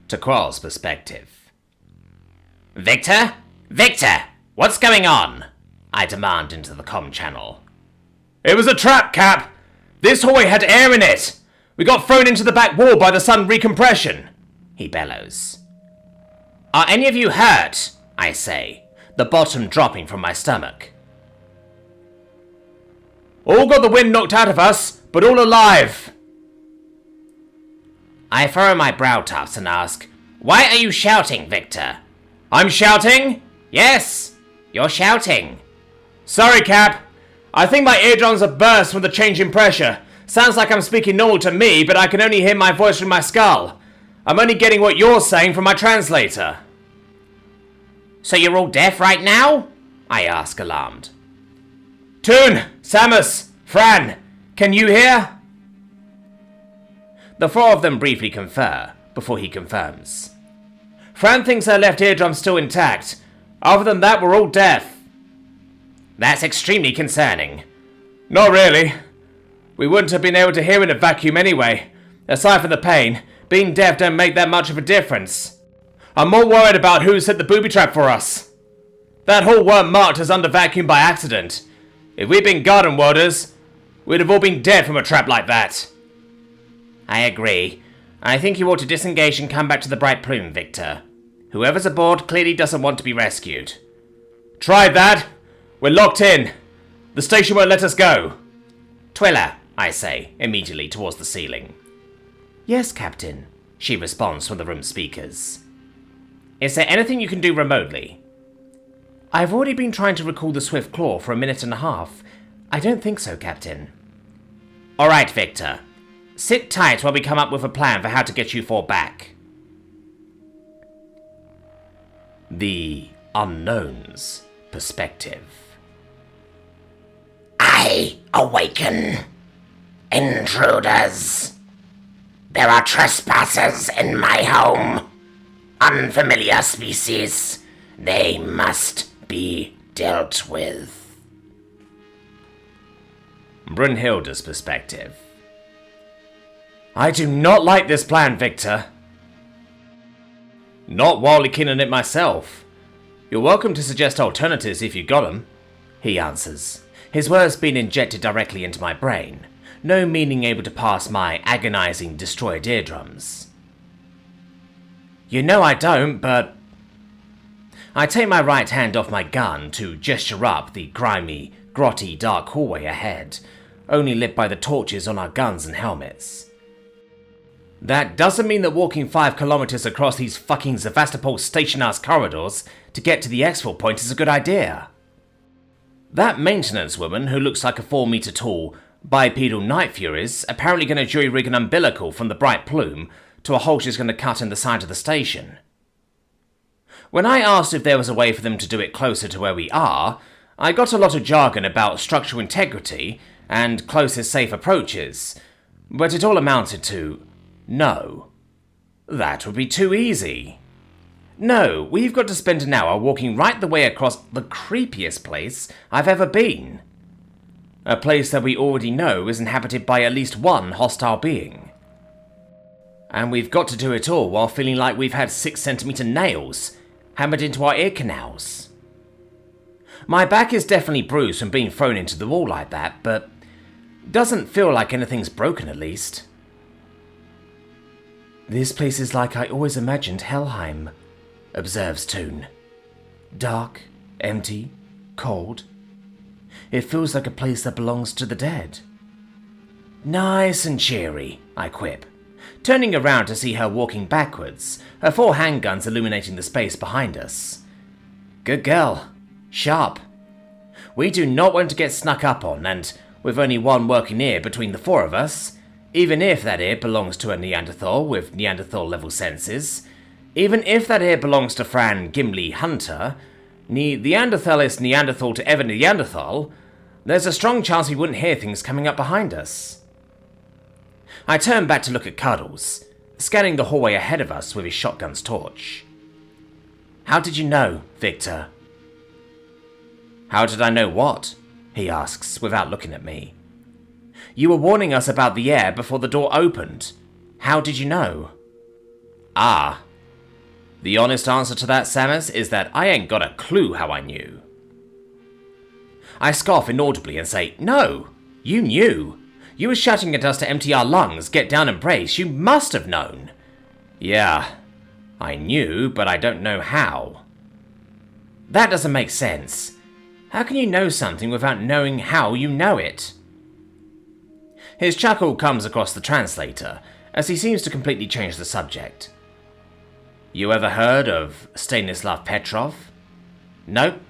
to Quall's perspective. Victor? Victor! What's going on? I demand into the comm channel. It was a trap, Cap! This hallway had air in it! We got thrown into the back wall by the sudden recompression, he bellows. Are any of you hurt? I say, the bottom dropping from my stomach. All got the wind knocked out of us, but all alive. I furrow my brow tufts and ask, why are you shouting, Victor? I'm shouting? Yes, you're shouting. Sorry, Cap. I think my eardrums are burst from the change in pressure. Sounds like I'm speaking normal to me, but I can only hear my voice through my skull. I'm only getting what you're saying from my translator. So you're all deaf right now? I ask, alarmed. Toon, Samus, Fran, can you hear? The four of them briefly confer, before he confirms. Fran thinks her left eardrum's still intact. Other than that, we're all deaf. That's extremely concerning. Not really. We wouldn't have been able to hear in a vacuum anyway. Aside from the pain, being deaf don't make that much of a difference. I'm more worried about who set the booby trap for us. That hall weren't marked as under vacuum by accident. If we'd been garden warders, we'd have all been dead from a trap like that. I agree. I think you ought to disengage and come back to the Bright Plume, Victor. Whoever's aboard clearly doesn't want to be rescued. Tried that. We're locked in. The station won't let us go. Twiller, I say, immediately towards the ceiling. Yes, Captain, she responds from the room speakers. Is there anything you can do remotely? I've already been trying to recall the Swift Claw for a minute and a half. I don't think so, Captain. All right, Victor. Sit tight while we come up with a plan for how to get you four back. The Unknown's perspective. I awaken. Intruders. There are trespassers in my home. Unfamiliar species. They must be dealt with. Brunhilde's perspective. I do not like this plan, Victor. Not wildly keen on it myself. You're welcome to suggest alternatives if you got them, he answers, his words being injected directly into my brain, no meaning able to pass my agonizing, destroyed eardrums. You know I don't, but... I take my right hand off my gun to gesture up the grimy, grotty, dark hallway ahead, only lit by the torches on our guns and helmets. That doesn't mean that walking 5 kilometers across these fucking Sevastopol station-ass corridors to get to the exfil point is a good idea. That maintenance woman who looks like a 4-meter tall, bipedal night fury's apparently going to jury-rig an umbilical from the Bright Plume to a hole she's going to cut in the side of the station. When I asked if there was a way for them to do it closer to where we are, I got a lot of jargon about structural integrity and closest safe approaches, but it all amounted to no. That would be too easy. No, we've got to spend an hour walking right the way across the creepiest place I've ever been. A place that we already know is inhabited by at least one hostile being. And we've got to do it all while feeling like we've had 6-centimeter nails hammered into our ear canals. My back is definitely bruised from being thrown into the wall like that, but doesn't feel like anything's broken at least. This place is like I always imagined Helheim, observes Toon. Dark, empty, cold. It feels like a place that belongs to the dead. Nice and cheery, I quip, turning around to see her walking backwards, her 4 handguns illuminating the space behind us. Good girl. Sharp. We do not want to get snuck up on, and with only one working ear between the 4 of us, even if that ear belongs to a Neanderthal with Neanderthal-level senses, even if that ear belongs to Fran Gimli Hunter, Neanderthalist Neanderthal to ever Neanderthal, there's a strong chance we wouldn't hear things coming up behind us. I turn back to look at Cuddles, scanning the hallway ahead of us with his shotgun's torch. How did you know, Victor? How did I know what? He asks, without looking at me. You were warning us about the air before the door opened. How did you know? Ah, The honest answer to that, Samus, is that I ain't got a clue how I knew. I scoff inaudibly and say, no, you knew. You were shouting at us to empty our lungs, get down and brace, you must have known. Yeah, I knew, but I don't know how. That doesn't make sense. How can you know something without knowing how you know it? His chuckle comes across the translator, as he seems to completely change the subject. You ever heard of Stanislav Petrov? Nope.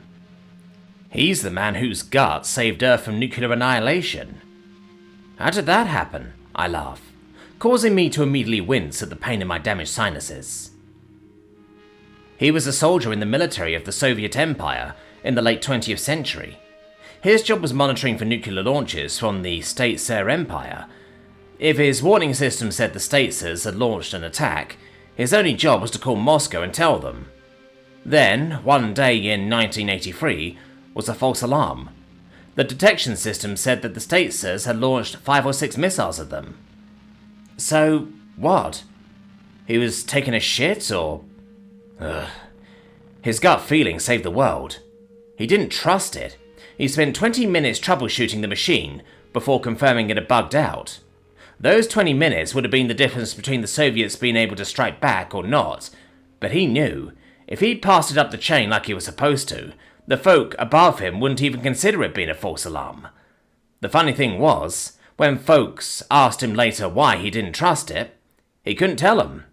He's the man whose gut saved Earth from nuclear annihilation. How did that happen? I laugh, causing me to immediately wince at the pain in my damaged sinuses. He was a soldier in the military of the Soviet Empire in the late 20th century. His job was monitoring for nuclear launches from the State-Tsar Empire. If his warning system said the State-Tsars had launched an attack, his only job was to call Moscow and tell them. Then, one day in 1983, was a false alarm. The detection system said that the State-Tsars had launched 5 or 6 missiles at them. So, what? He was taking a shit, or... Ugh. His gut feeling saved the world. He didn't trust it. He spent 20 minutes troubleshooting the machine before confirming it had bugged out. Those 20 minutes would have been the difference between the Soviets being able to strike back or not, but he knew, if he'd passed it up the chain like he was supposed to, the folk above him wouldn't even consider it being a false alarm. The funny thing was, when folks asked him later why he didn't trust it, he couldn't tell them.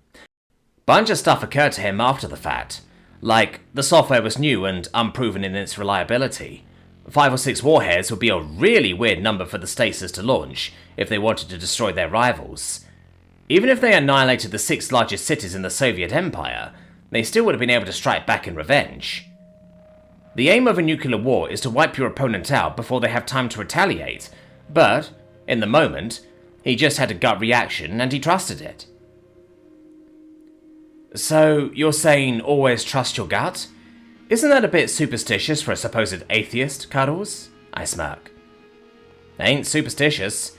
Bunch of stuff occurred to him after the fact, like the software was new and unproven in its reliability. 5 or 6 warheads would be a really weird number for the Staters to launch if they wanted to destroy their rivals. Even if they annihilated the 6 largest cities in the Soviet Empire, they still would have been able to strike back in revenge. The aim of a nuclear war is to wipe your opponent out before they have time to retaliate, but, in the moment, he just had a gut reaction and he trusted it. So, you're saying always trust your gut? Isn't that a bit superstitious for a supposed atheist, Cuddles? I smirk. Ain't superstitious.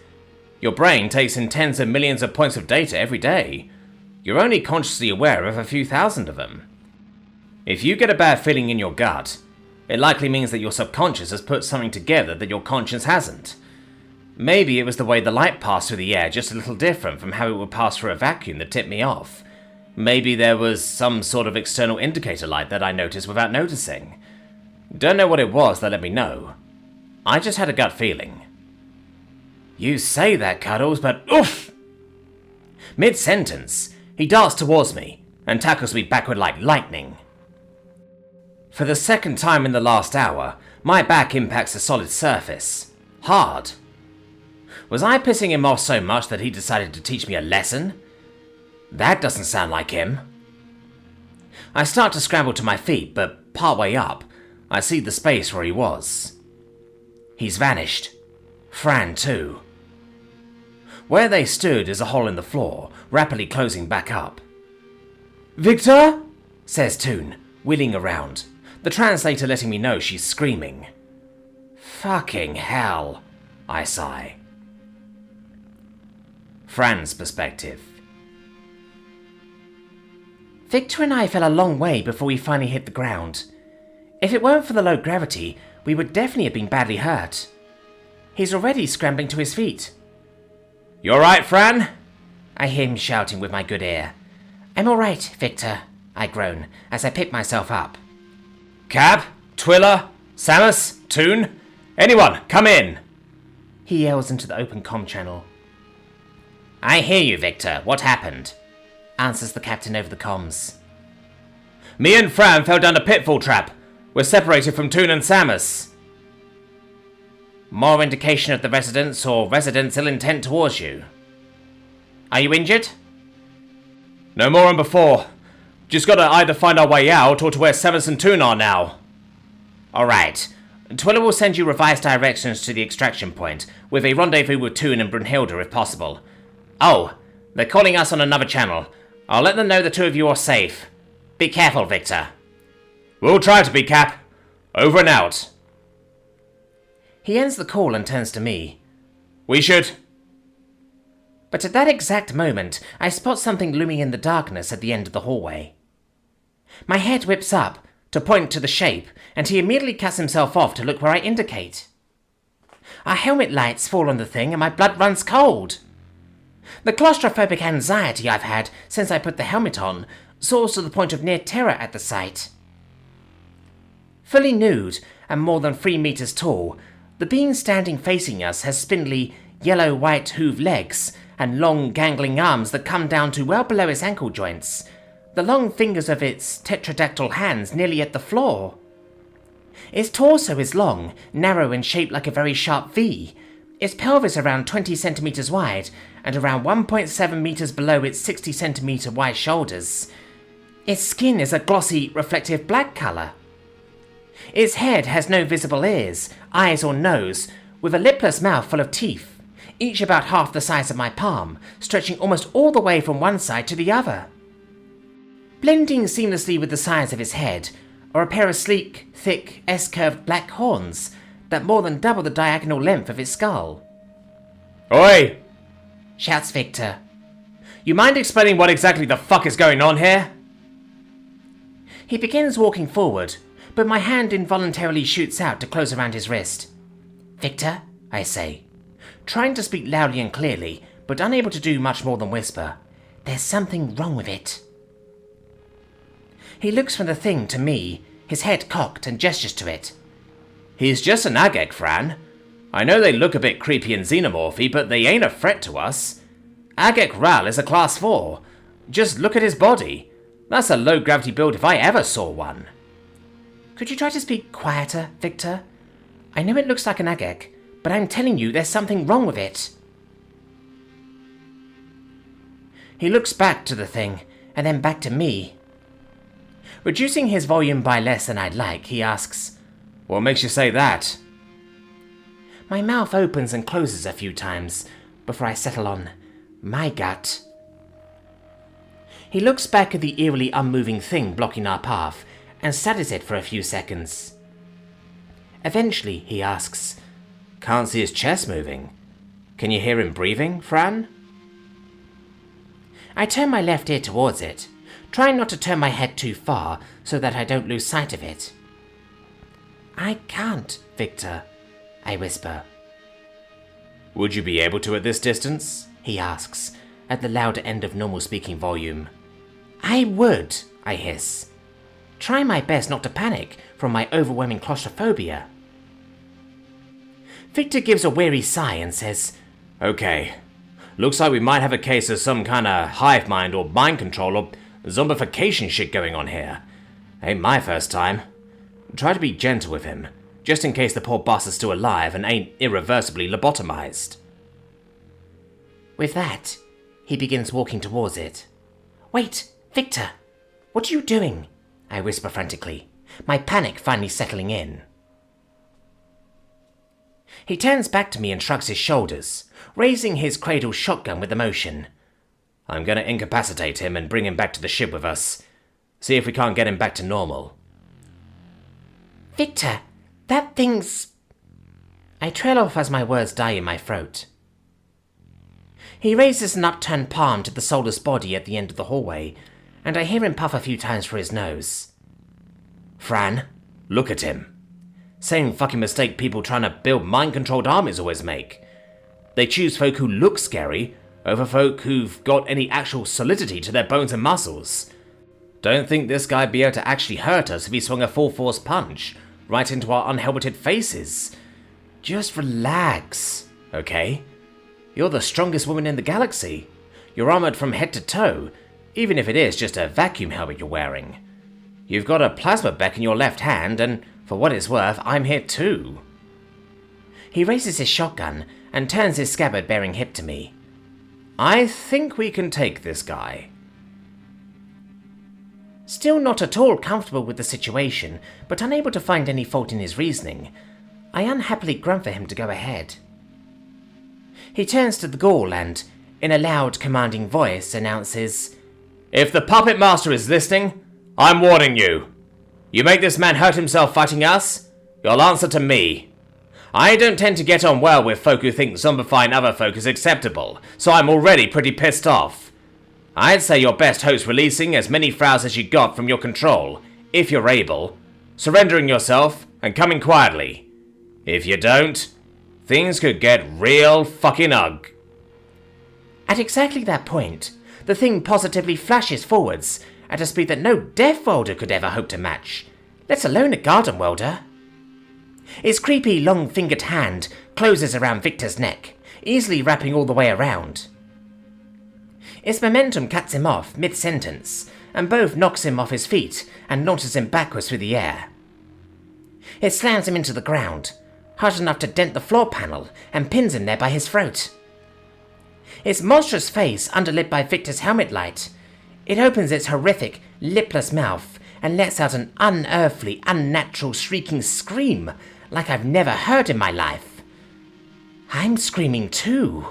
Your brain takes in tens of millions of points of data every day. You're only consciously aware of a few thousand of them. If you get a bad feeling in your gut, it likely means that your subconscious has put something together that your conscience hasn't. Maybe it was the way the light passed through the air just a little different from how it would pass through a vacuum that tipped me off. Maybe there was some sort of external indicator light that I noticed without noticing. Don't know what it was that let me know. I just had a gut feeling. You say that, Cuddles, but oof! Mid-sentence, he darts towards me and tackles me backward like lightning. For the second time in the last hour, my back impacts a solid surface. Hard. Was I pissing him off so much that he decided to teach me a lesson? That doesn't sound like him. I start to scramble to my feet, but partway up, I see the space where he was. He's vanished. Fran, too. Where they stood is a hole in the floor, rapidly closing back up. Victor? Says Toon, wheeling around, the translator letting me know she's screaming. Fucking hell, I sigh. Fran's perspective. Victor and I fell a long way before we finally hit the ground. If it weren't for the low gravity, we would definitely have been badly hurt. He's already scrambling to his feet. You alright, Fran? I hear him shouting with my good ear. I'm alright, Victor, I groan as I pick myself up. Cab? Twiller? Samus? Toon? Anyone, come in! He yells into the open comm channel. I hear you, Victor. What happened? Answers the captain over the comms. Me and Fran fell down a pitfall trap. We're separated from Toon and Samus. More indication of the residents or residents' ill intent towards you. Are you injured? No more than before. Just gotta either find our way out or to where Samus and Toon are now. Alright. Twiller will send you revised directions to the extraction point, with a rendezvous with Toon and Brunhilde if possible. Oh, they're calling us on another channel. I'll let them know the two of you are safe. Be careful, Victor. We'll try to be, Cap. Over and out. He ends the call and turns to me. We should. But at that exact moment, I spot something looming in the darkness at the end of the hallway. My head whips up to point to the shape, and he immediately cuts himself off to look where I indicate. Our helmet lights fall on the thing and my blood runs cold. The claustrophobic anxiety I've had since I put the helmet on soars to the point of near terror at the sight. Fully nude and more than 3 meters tall, the being standing facing us has spindly, yellow-white hoof legs and long, gangling arms that come down to well below its ankle joints, the long fingers of its tetradactyl hands nearly at the floor. Its torso is long, narrow and shaped like a very sharp V, its pelvis around 20 centimeters wide and around 1.7 meters below its 60 centimeter wide shoulders. Its skin is a glossy, reflective black color. Its head has no visible ears, eyes or nose, with a lipless mouth full of teeth, each about half the size of my palm, stretching almost all the way from one side to the other. Blending seamlessly with the size of its head are a pair of sleek, thick, S-curved black horns that more than double the diagonal length of its skull. "Oi!" shouts Victor. "You mind explaining what exactly the fuck is going on here?" He begins walking forward, but my hand involuntarily shoots out to close around his wrist. "Victor," I say, trying to speak loudly and clearly, but unable to do much more than whisper, "there's something wrong with it." He looks from the thing to me, his head cocked, and gestures to it. "He's just an agek, Fran. I know they look a bit creepy and xenomorphy, but they ain't a threat to us. Agek Ral is a class 4. Just look at his body. That's a low-gravity build if I ever saw one." "Could you try to speak quieter, Victor? I know it looks like an agek, but I'm telling you there's something wrong with it." He looks back to the thing, and then back to me. Reducing his volume by less than I'd like, he asks, "What makes you say that?" My mouth opens and closes a few times before I settle on my gut. He looks back at the eerily unmoving thing blocking our path and studies it for a few seconds. Eventually, he asks, "Can't see his chest moving. Can you hear him breathing, Fran?" I turn my left ear towards it, trying not to turn my head too far so that I don't lose sight of it. "I can't, Victor," I whisper. "Would you be able to at this distance?" he asks, at the louder end of normal speaking volume. "I would," I hiss, trying my best not to panic from my overwhelming claustrophobia. Victor gives a weary sigh and says, "Okay. Looks like we might have a case of some kinda hive mind or mind control or zombification shit going on here. Ain't my first time. Try to be gentle with him, just in case the poor bastard's still alive and ain't irreversibly lobotomized." With that, he begins walking towards it. "Wait, Victor! What are you doing?" I whisper frantically, my panic finally settling in. He turns back to me and shrugs his shoulders, raising his cradle shotgun with emotion. "I'm gonna incapacitate him and bring him back to the ship with us. See if we can't get him back to normal." "Victor, that thing's..." I trail off as my words die in my throat. He raises an upturned palm to the soulless body at the end of the hallway, and I hear him puff a few times for his nose. "Fran, look at him. Same fucking mistake people trying to build mind-controlled armies always make. They choose folk who look scary over folk who've got any actual solidity to their bones and muscles. Don't think this guy'd be able to actually hurt us if he swung a full-force punch right into our unhelmeted faces. Just relax, okay? You're the strongest woman in the galaxy. You're armored from head to toe, even if it is just a vacuum helmet you're wearing. You've got a plasma beck in your left hand, and for what it's worth, I'm here too." He raises his shotgun and turns his scabbard-bearing hip to me. "I think we can take this guy." Still not at all comfortable with the situation, but unable to find any fault in his reasoning, I unhappily grunt for him to go ahead. He turns to the ghoul and, in a loud, commanding voice, announces, "If the Puppet Master is listening, I'm warning you. You make this man hurt himself fighting us, you'll answer to me. I don't tend to get on well with folk who think zombifying other folk is acceptable, so I'm already pretty pissed off. I'd say you're best host releasing as many frowns as you got from your control, if you're able, surrendering yourself and coming quietly. If you don't, things could get real fucking ugh. At exactly that point, the thing positively flashes forwards at a speed that no dev welder could ever hope to match, let alone a garden welder. Its creepy long-fingered hand closes around Victor's neck, easily wrapping all the way around. Its momentum cuts him off mid-sentence, and both knocks him off his feet and launches him backwards through the air. It slams him into the ground, hard enough to dent the floor panel, and pins him there by his throat. Its monstrous face underlit by Victor's helmet light, it opens its horrific, lipless mouth and lets out an unearthly, unnatural shrieking scream like I've never heard in my life. I'm screaming too.